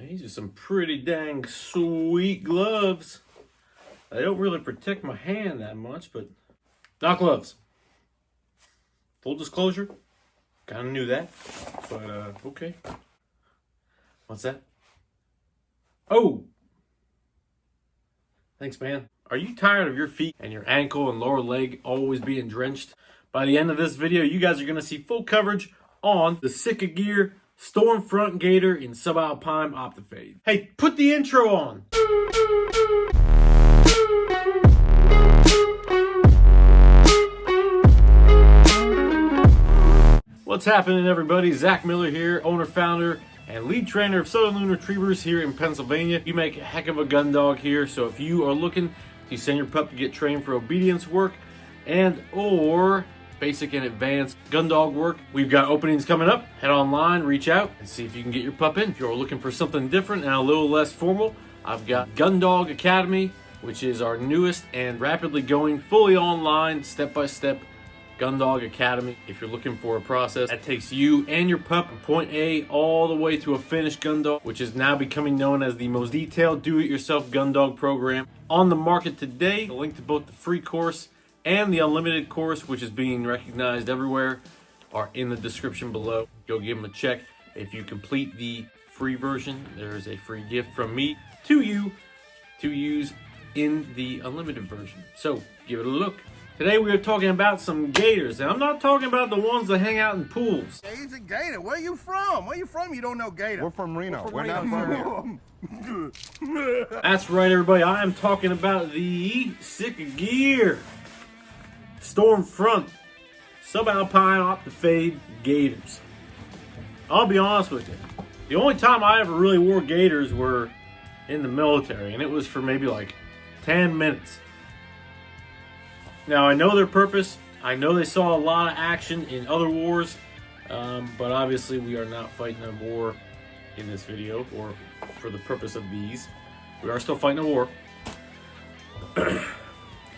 These are some pretty dang sweet gloves. They don't really protect my hand that much, but not gloves. Full disclosure, kind of knew that, but okay. What's that? Oh! Thanks, man. Are you tired of your feet and your ankle and lower leg always being drenched? By the end of this video, you guys are going to see full coverage on the SITKA gear Stormfront Gaiter in Subalpine Optifade. Hey, put the intro on! What's happening, everybody? Zach Miller here, owner, founder, and lead trainer of Southern Loon Retrievers here in Pennsylvania. You make a heck of a gun dog here, so if you are looking to send your pup to get trained for obedience work and or basic and advanced gun dog work, we've got openings coming up. Head online, reach out, and see if you can get your pup in. If you're looking for something different and a little less formal, I've got Gun Dog Academy, which is our newest and rapidly going, fully online, step-by-step Gun Dog Academy. If you're looking for a process that takes you and your pup from point A all the way to a finished gun dog, which is now becoming known as the most detailed do-it-yourself gun dog program on the market today. The link to both the free course and the unlimited course, which is being recognized everywhere, are in the description below. Go give them a check. If you complete the free version, there is a free gift from me to you to use in the unlimited version. So give it a look. Today we are talking about some gators, and I'm not talking about the ones that hang out in pools. Hey, he's a gator. Where you from? Where you from? You don't know gator. We're from Reno. We're not from here. That's right, everybody. I am talking about the SITKA gear Stormfront Subalpine Optifade Gaiters. I'll be honest with you. The only time I ever really wore gaiters were in the military, and it was for maybe like 10 minutes. Now, I know their purpose. I know they saw a lot of action in other wars, but obviously we are not fighting a war in this video, or for the purpose of these. We are still fighting a war.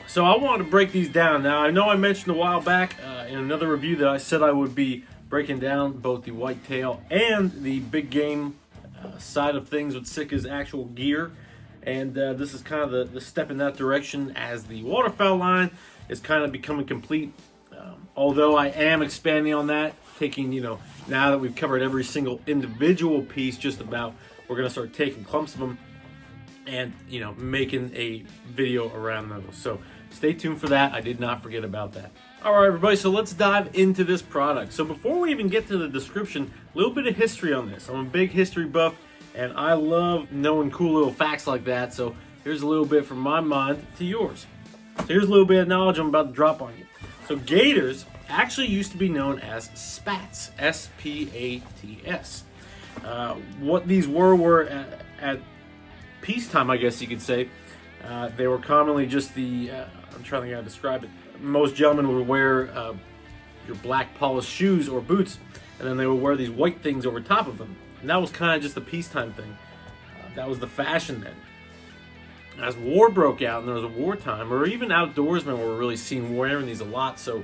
So I wanted to break these down. Now, I know I mentioned a while back in another review that I said I would be breaking down both the whitetail and the big game side of things with SITKA's actual gear. And this is kind of the step in that direction, as the waterfowl line is kind of becoming complete. Although I am expanding on that, taking, now that we've covered every single individual piece just about, we're going to start taking clumps of them and, making a video around those. So stay tuned for that. I did not forget about that. All right, everybody, so let's dive into this product. So before we even get to the description, a little bit of history on this. I'm a big history buff, and I love knowing cool little facts like that. So here's a little bit from my mind to yours. So here's a little bit of knowledge I'm about to drop on you. So gators actually used to be known as spats, S-P-A-T-S. What these were at peacetime, I guess you could say. They were commonly just the, I'm trying to think how to describe it. Most gentlemen would wear your black polished shoes or boots, and then they would wear these white things over top of them. And that was kind of just a peacetime thing. That was the fashion then. As war broke out and there was a wartime, or even outdoorsmen were really seen wearing these a lot, so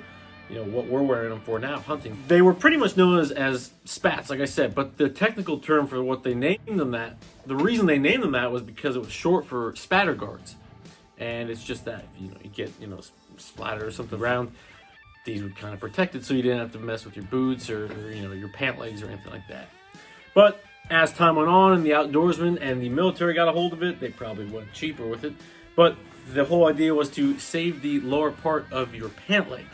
what we're wearing them for now, hunting. They were pretty much known as spats, like I said, but the technical term for what they named them that, the reason they named them that was because it was short for spatter guards. And it's just that, if you get, splatter or something around, these would kind of protect it so you didn't have to mess with your boots or your pant legs or anything like that. But as time went on and the outdoorsmen and the military got a hold of it, they probably went cheaper with it. But the whole idea was to save the lower part of your pant leg.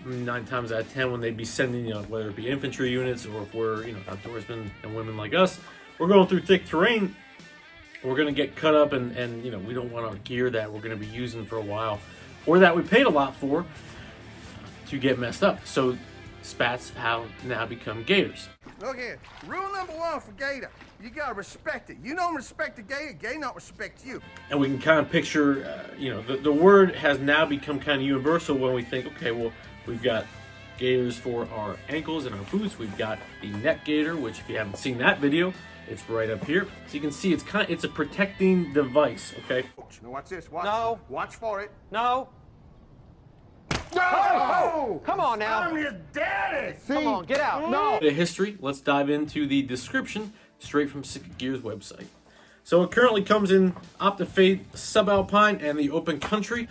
9 times out of 10 when they'd be sending, whether it be infantry units or if we're, outdoorsmen and women like us, we're going through thick terrain, we're going to get cut up and we don't want our gear that we're going to be using for a while or that we paid a lot for to get messed up. So spats have now become gaiters. Look here. Rule number 1 for gator. You gotta respect it. You don't respect the gator, gator not respect you. And we can kind of picture, the word has now become kind of universal when we think, okay, well, we've got gaiters for our ankles and our boots. We've got the neck gaiter, which if you haven't seen that video, it's right up here. So you can see it's a protecting device, okay? Now watch this. Watch. No. Watch for it. No. No! Oh, come on now. I'm your daddy! Come on, get out. No. The history, let's dive into the description. straight from SITKA Gear's website. So it currently comes in Optifade Subalpine and the Open Country.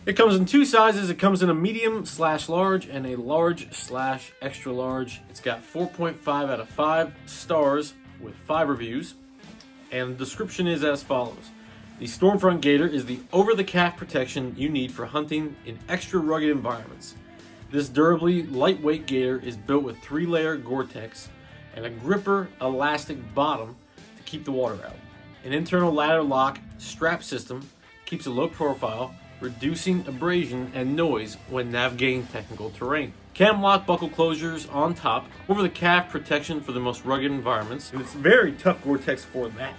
It comes in two sizes. It comes in a medium/large and a large/extra large. It's got 4.5 out of 5 stars with 5 reviews. And the description is as follows. The Stormfront Gaiter is the over-the-calf protection you need for hunting in extra rugged environments. This durably lightweight gaiter is built with 3-layer GORE-TEX and a gripper elastic bottom to keep the water out. An internal ladder lock strap system keeps a low profile, reducing abrasion and noise when navigating technical terrain. Cam lock buckle closures on top, over the calf protection for the most rugged environments. And it's very tough GORE-TEX for that.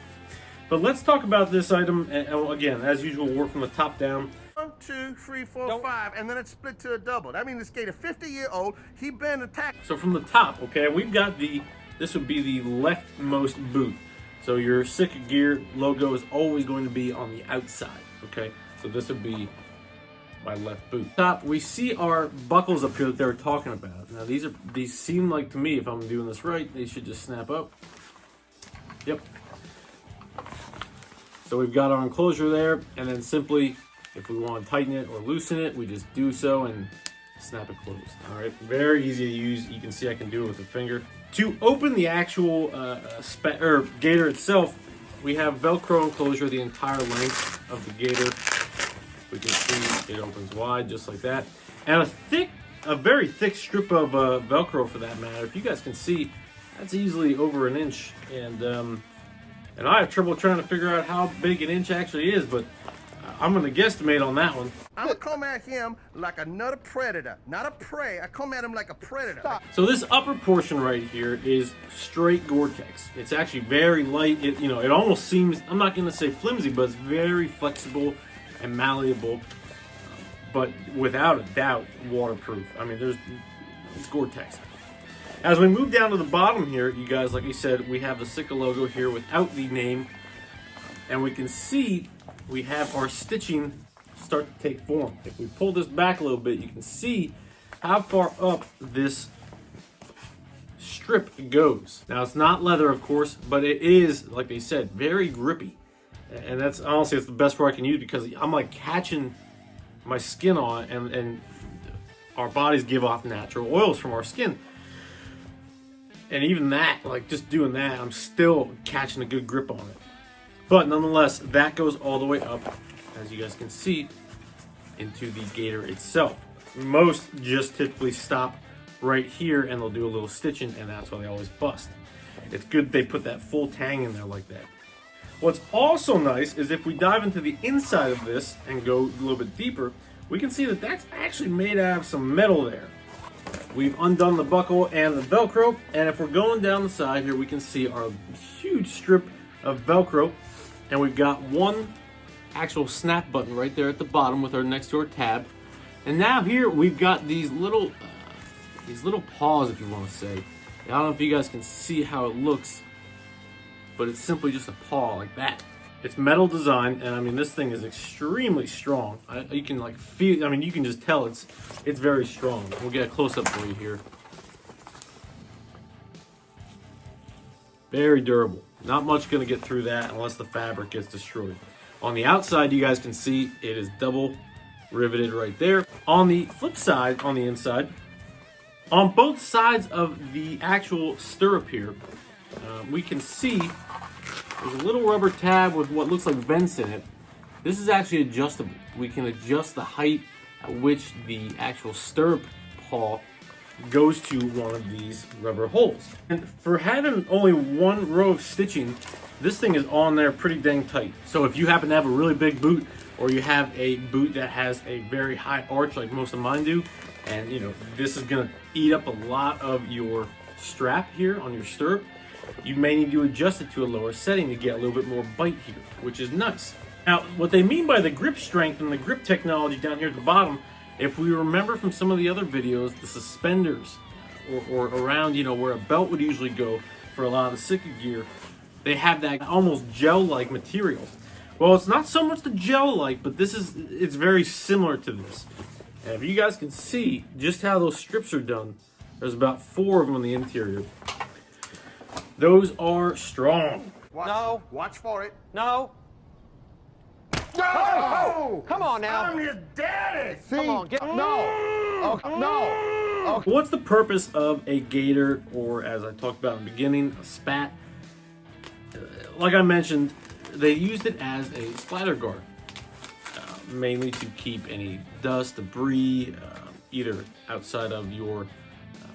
But let's talk about this item, and again, as usual, work from the top down. 1, 2, 3, 4, 5, and then it's split to a double. That means this gator 50-year-old, he been attacked. So from the top, okay, we've got this would be the leftmost boot. So your SITKA Gear logo is always going to be on the outside, okay? So this would be my left boot. Top, we see our buckles up here that they were talking about. Now these seem like, to me, if I'm doing this right, they should just snap up. Yep. So we've got our enclosure there, and then simply, if we want to tighten it or loosen it, we just do so and snap it closed. All right, very easy to use. You can see I can do it with a finger. To open the actual gaiter itself, we have Velcro enclosure the entire length of the gaiter. We can see it opens wide just like that, and a very thick strip of Velcro for that matter. If you guys can see, that's easily over an inch, and I have trouble trying to figure out how big an inch actually is, but I'm going to guesstimate on that one. I'm going to come at him like another predator, not a prey. I come at him like a predator. Stop. So this upper portion right here is straight GORE-TEX. It's actually very light. It almost seems, I'm not going to say flimsy, but it's very flexible and malleable, but without a doubt waterproof. I mean, it's GORE-TEX. As we move down to the bottom here, you guys, like I said, we have the SITKA logo here without the name, and we can see we have our stitching start to take form. If we pull this back a little bit, you can see how far up this strip goes. Now, it's not leather, of course, but it is, like they said, very grippy. And that's, honestly, it's the best word I can use, because I'm like catching my skin on it, and our bodies give off natural oils from our skin. And even that, like just doing that, I'm still catching a good grip on it. But nonetheless, that goes all the way up, as you guys can see, into the gaiter itself. Most just typically stop right here and they'll do a little stitching, and that's why they always bust. It's good they put that full tang in there like that. What's also nice is if we dive into the inside of this and go a little bit deeper, we can see that that's actually made out of some metal there. We've undone the buckle and the Velcro, and if we're going down the side here, we can see our huge strip of Velcro, and we've got one actual snap button right there at the bottom with our next to our tab. And now here we've got these little paws, if you want to say. I don't know if you guys can see how it looks, but it's simply just a paw like that. It's metal design, and I mean, this thing is extremely strong. You can like feel, I mean, you can just tell it's very strong. We'll get a close-up for you here. Very durable. Not much gonna get through that unless the fabric gets destroyed. On the outside, you guys can see it is double riveted right there. On the flip side, on the inside, on both sides of the actual stirrup here, we can see there's a little rubber tab with what looks like vents in it. This is actually adjustable. We can adjust the height at which the actual stirrup paw goes to one of these rubber holes. And for having only one row of stitching, this thing is on there pretty dang tight. So if you happen to have a really big boot, or you have a boot that has a very high arch like most of mine do, and you know, this is gonna eat up a lot of your strap here on your stirrup, you may need to adjust it to a lower setting to get a little bit more bite here, which is nice. Now, what they mean by the grip strength and the grip technology down here at the bottom, if we remember from some of the other videos, the suspenders or around, you know, where a belt would usually go for a lot of the SITKA gear, they have that almost gel-like material. Well, it's not so much the gel-like, but it's very similar to this. And if you guys can see just how those strips are done, there's about 4 of them on the interior. Those are strong. No. Watch for it. No. No! Come on now. I'm his daddy! See? Come on, get. No. Okay, no. Okay. What's the purpose of a gaiter, or as I talked about in the beginning, a spat? Like I mentioned, they used it as a splatter guard, mainly to keep any dust, debris, either outside of your,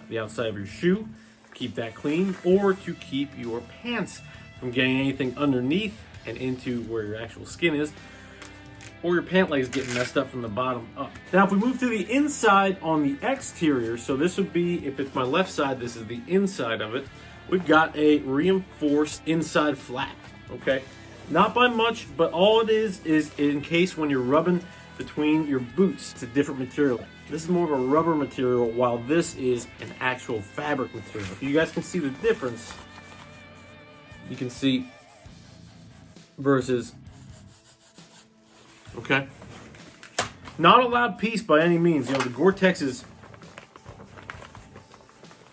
the outside of your shoe, keep that clean, or to keep your pants from getting anything underneath and into where your actual skin is, or your pant legs getting messed up from the bottom up. Now, if we move to the inside on the exterior, so this would be, if it's my left side, this is the inside of it, we've got a reinforced inside flap, okay? Not by much, but all it is in case when you're rubbing between your boots, it's a different material. This is more of a rubber material, while this is an actual fabric material. If you guys can see the difference, you can see versus, okay? Not a loud piece by any means. You know, the GORE-TEX is,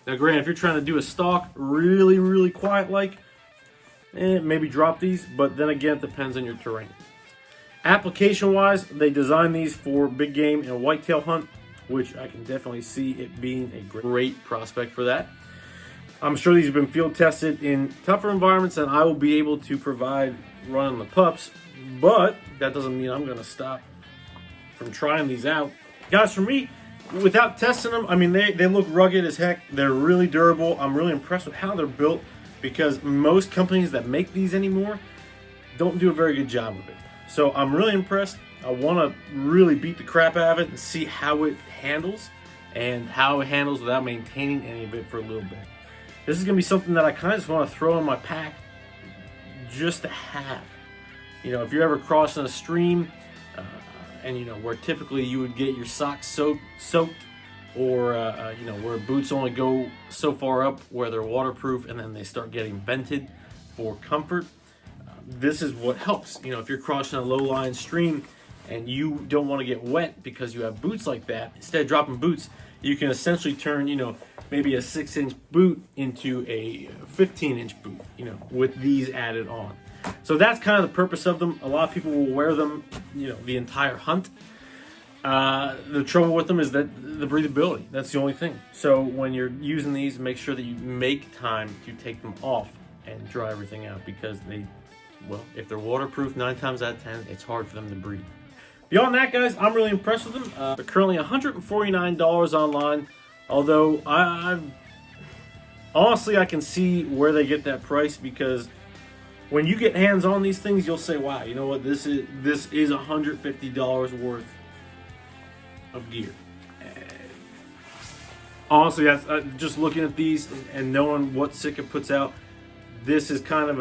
now granted, if you're trying to do a stalk really, really quiet like, maybe drop these, but then again, it depends on your terrain. Application-wise, they designed these for big game and whitetail hunt, which I can definitely see it being a great prospect for that. I'm sure these have been field tested in tougher environments, and I will be able to provide running the pups, but that doesn't mean I'm going to stop from trying these out. Guys, for me, without testing them, I mean, they look rugged as heck. They're really durable. I'm really impressed with how they're built, because most companies that make these anymore don't do a very good job of it. So I'm really impressed. I want to really beat the crap out of it and see how it handles, and how it handles without maintaining any of it for a little bit. This is going to be something that I kind of just want to throw in my pack just to have. You know, if you're ever crossing a stream, and you know, where typically you would get your socks soaked, or you know, where boots only go so far up where they're waterproof and then they start getting vented for comfort, this is what helps. You know, if you're crossing a low-lying stream and you don't want to get wet because you have boots like that, instead of dropping boots, you can essentially turn, you know, maybe a 6-inch boot into a 15-inch boot, you know, with these added on. So that's kind of the purpose of them. A lot of people will wear them, you know, the entire hunt. The trouble with them is that the breathability, that's the only thing. So when you're using these, make sure that you make time to take them off and dry everything out, because they, well, if they're waterproof, 9 times out of 10, it's hard for them to breathe. Beyond that, guys, I'm really impressed with them. They're currently $149 online, although honestly, I can see where they get that price, because when you get hands on these things, you'll say, wow, you know what, this is $150 worth of gear. Honestly, just looking at these and knowing what SITKA puts out, this is kind of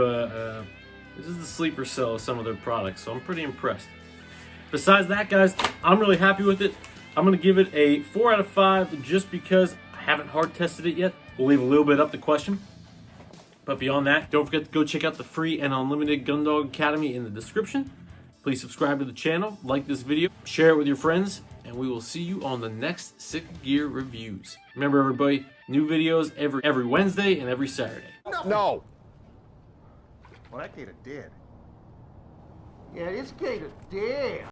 this is the sleeper cell of some of their products, so I'm pretty impressed. Besides that, guys, I'm really happy with it. I'm going to give it a 4 out of 5 just because I haven't hard tested it yet. We'll leave a little bit up to question. But beyond that, don't forget to go check out the free and unlimited Gundog Academy in the description. Please subscribe to the channel, like this video, share it with your friends, and we will see you on the next SITKA gear reviews. Remember, everybody, new videos every Wednesday and every Saturday. No. Well, that gator dead. Yeah, this gator's dead.